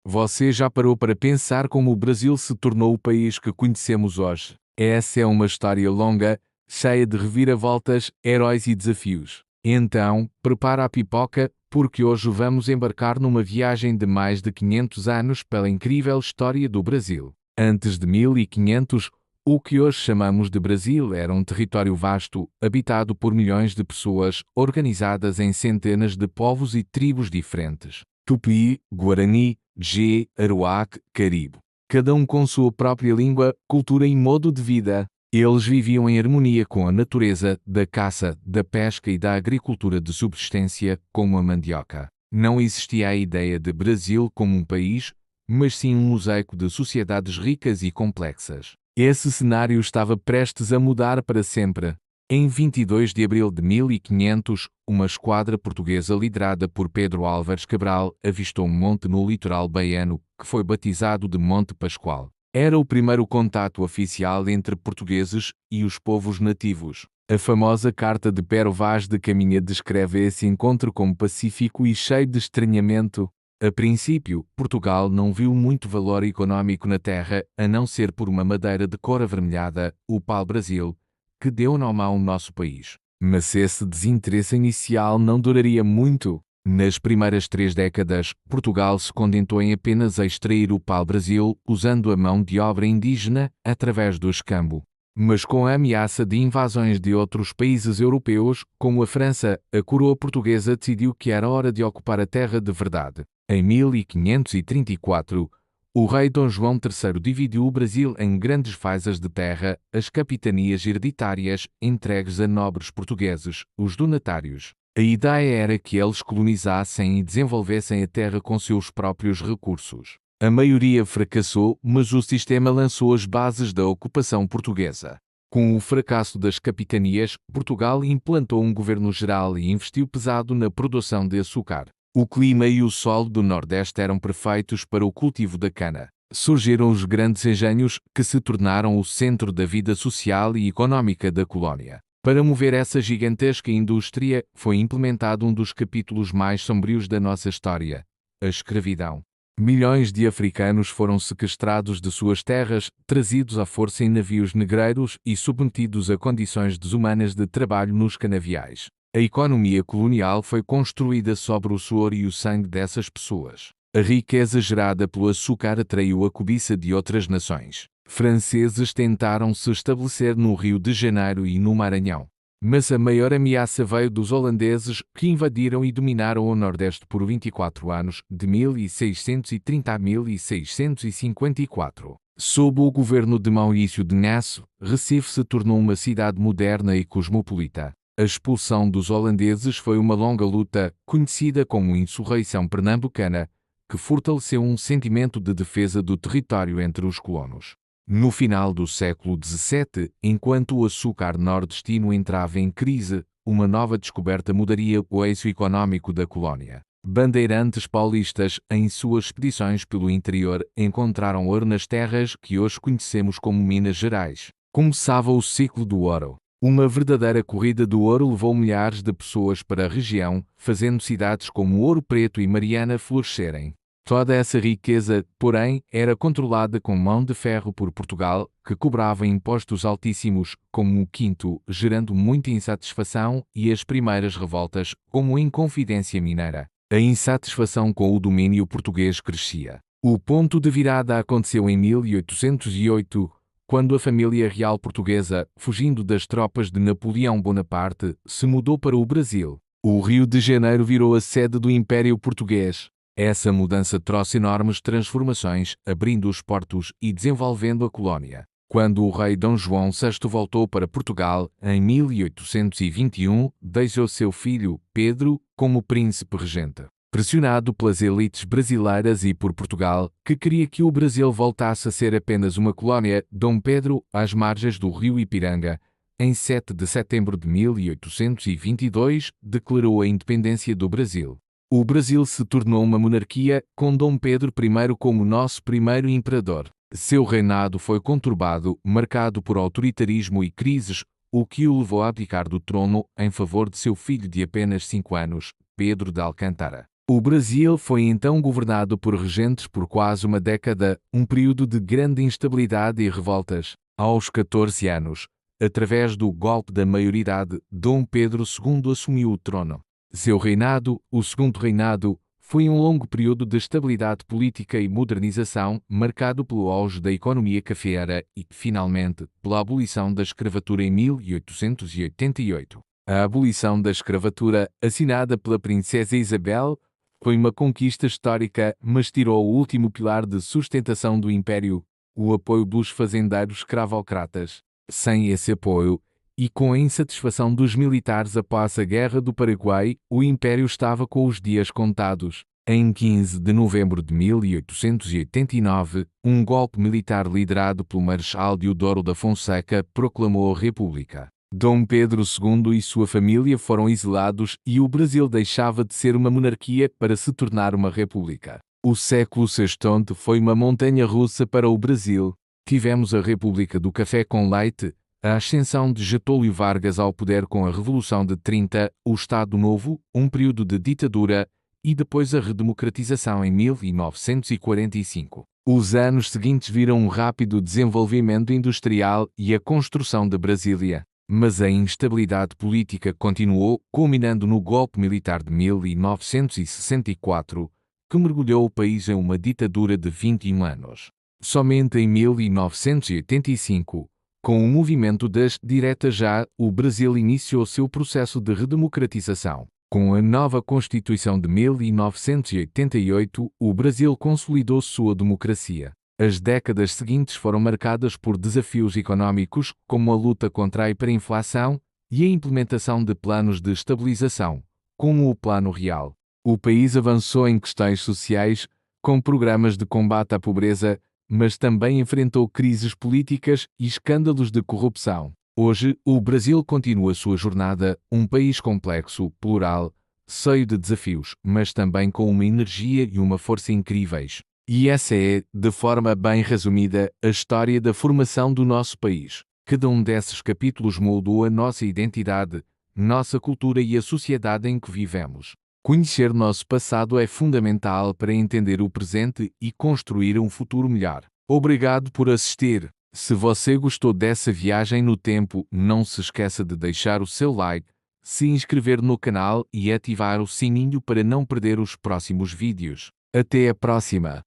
Você já parou para pensar como o Brasil se tornou o país que conhecemos hoje? Essa é uma história longa, cheia de reviravoltas, heróis e desafios. Então, prepara a pipoca, porque hoje vamos embarcar numa viagem de mais de 500 anos pela incrível história do Brasil. Antes de 1500, o que hoje chamamos de Brasil era um território vasto, habitado por milhões de pessoas, organizadas em centenas de povos e tribos diferentes. Tupi, Guarani, G, Aruac, Caribe. Cada um com sua própria língua, cultura e modo de vida. Eles viviam em harmonia com a natureza, da caça, da pesca e da agricultura de subsistência, como a mandioca. Não existia a ideia de Brasil como um país, mas sim um mosaico de sociedades ricas e complexas. Esse cenário estava prestes a mudar para sempre. Em 22 de abril de 1500, uma esquadra portuguesa liderada por Pedro Álvares Cabral avistou um monte no litoral baiano, que foi batizado de Monte Pascoal. Era o primeiro contato oficial entre portugueses e os povos nativos. A famosa carta de Pero Vaz de Caminha descreve esse encontro como pacífico e cheio de estranhamento. A princípio, Portugal não viu muito valor econômico na terra, a não ser por uma madeira de cor avermelhada, o pau-brasil, que deu nome ao nosso país. Mas esse desinteresse inicial não duraria muito. Nas primeiras 3 décadas, Portugal se contentou em apenas extrair o pau-brasil usando a mão de obra indígena através do escambo. Mas com a ameaça de invasões de outros países europeus, como a França, a coroa portuguesa decidiu que era hora de ocupar a terra de verdade. Em 1534, o rei Dom João III dividiu o Brasil em grandes faixas de terra, as capitanias hereditárias entregues a nobres portugueses, os donatários. A ideia era que eles colonizassem e desenvolvessem a terra com seus próprios recursos. A maioria fracassou, mas o sistema lançou as bases da ocupação portuguesa. Com o fracasso das capitanias, Portugal implantou um governo geral e investiu pesado na produção de açúcar. O clima e o solo do Nordeste eram perfeitos para o cultivo da cana. Surgiram os grandes engenhos, que se tornaram o centro da vida social e econômica da colónia. Para mover essa gigantesca indústria, foi implementado um dos capítulos mais sombrios da nossa história: a escravidão. Milhões de africanos foram sequestrados de suas terras, trazidos à força em navios negreiros e submetidos a condições desumanas de trabalho nos canaviais. A economia colonial foi construída sobre o suor e o sangue dessas pessoas. A riqueza gerada pelo açúcar atraiu a cobiça de outras nações. Franceses tentaram se estabelecer no Rio de Janeiro e no Maranhão. Mas a maior ameaça veio dos holandeses, que invadiram e dominaram o Nordeste por 24 anos, de 1630 a 1654. Sob o governo de Maurício de Nassau, Recife se tornou uma cidade moderna e cosmopolita. A expulsão dos holandeses foi uma longa luta, conhecida como Insurreição Pernambucana, que fortaleceu um sentimento de defesa do território entre os colonos. No final do século XVII, enquanto o açúcar nordestino entrava em crise, uma nova descoberta mudaria o eixo econômico da colónia. Bandeirantes paulistas, em suas expedições pelo interior, encontraram ouro nas terras que hoje conhecemos como Minas Gerais. Começava o ciclo do ouro. Uma verdadeira corrida do ouro levou milhares de pessoas para a região, fazendo cidades como Ouro Preto e Mariana florescerem. Toda essa riqueza, porém, era controlada com mão de ferro por Portugal, que cobrava impostos altíssimos, como o quinto, gerando muita insatisfação e as primeiras revoltas, como a Inconfidência Mineira. A insatisfação com o domínio português crescia. O ponto de virada aconteceu em 1808, quando a família real portuguesa, fugindo das tropas de Napoleão Bonaparte, se mudou para o Brasil. O Rio de Janeiro virou a sede do Império Português. Essa mudança trouxe enormes transformações, abrindo os portos e desenvolvendo a colónia. Quando o rei Dom João VI voltou para Portugal, em 1821, deixou seu filho, Pedro, como príncipe regente. Pressionado pelas elites brasileiras e por Portugal, que queria que o Brasil voltasse a ser apenas uma colónia, Dom Pedro, às margens do rio Ipiranga, em 7 de setembro de 1822, declarou a independência do Brasil. O Brasil se tornou uma monarquia, com Dom Pedro I como nosso primeiro imperador. Seu reinado foi conturbado, marcado por autoritarismo e crises, o que o levou a abdicar do trono em favor de seu filho de apenas 5 anos, Pedro de Alcântara. O Brasil foi então governado por regentes por quase uma década, um período de grande instabilidade e revoltas. Aos 14 anos, através do golpe da maioridade, Dom Pedro II assumiu o trono. Seu reinado, o segundo reinado, foi um longo período de estabilidade política e modernização, marcado pelo auge da economia cafeeira e, finalmente, pela abolição da escravatura em 1888. A abolição da escravatura, assinada pela princesa Isabel, foi uma conquista histórica, mas tirou o último pilar de sustentação do império, o apoio dos fazendeiros escravocratas. Sem esse apoio, e com a insatisfação dos militares após a Guerra do Paraguai, o império estava com os dias contados. Em 15 de novembro de 1889, um golpe militar liderado pelo Marechal Deodoro da Fonseca proclamou a República. Dom Pedro II e sua família foram exilados e o Brasil deixava de ser uma monarquia para se tornar uma república. O século XVI foi uma montanha-russa para o Brasil. Tivemos a República do Café com Leite, a ascensão de Getúlio Vargas ao poder com a Revolução de 30, o Estado Novo, um período de ditadura, e depois a redemocratização em 1945. Os anos seguintes viram um rápido desenvolvimento industrial e a construção de Brasília. Mas a instabilidade política continuou, culminando no golpe militar de 1964, que mergulhou o país em uma ditadura de 21 anos. Somente em 1985, com o movimento das Diretas Já, o Brasil iniciou seu processo de redemocratização. Com a nova Constituição de 1988, o Brasil consolidou sua democracia. As décadas seguintes foram marcadas por desafios econômicos, como a luta contra a hiperinflação e a implementação de planos de estabilização, como o Plano Real. O país avançou em questões sociais, com programas de combate à pobreza, mas também enfrentou crises políticas e escândalos de corrupção. Hoje, o Brasil continua sua jornada, um país complexo, plural, cheio de desafios, mas também com uma energia e uma força incríveis. E essa é, de forma bem resumida, a história da formação do nosso país. Cada um desses capítulos moldou a nossa identidade, nossa cultura e a sociedade em que vivemos. Conhecer nosso passado é fundamental para entender o presente e construir um futuro melhor. Obrigado por assistir. Se você gostou dessa viagem no tempo, não se esqueça de deixar o seu like, se inscrever no canal e ativar o sininho para não perder os próximos vídeos. Até a próxima!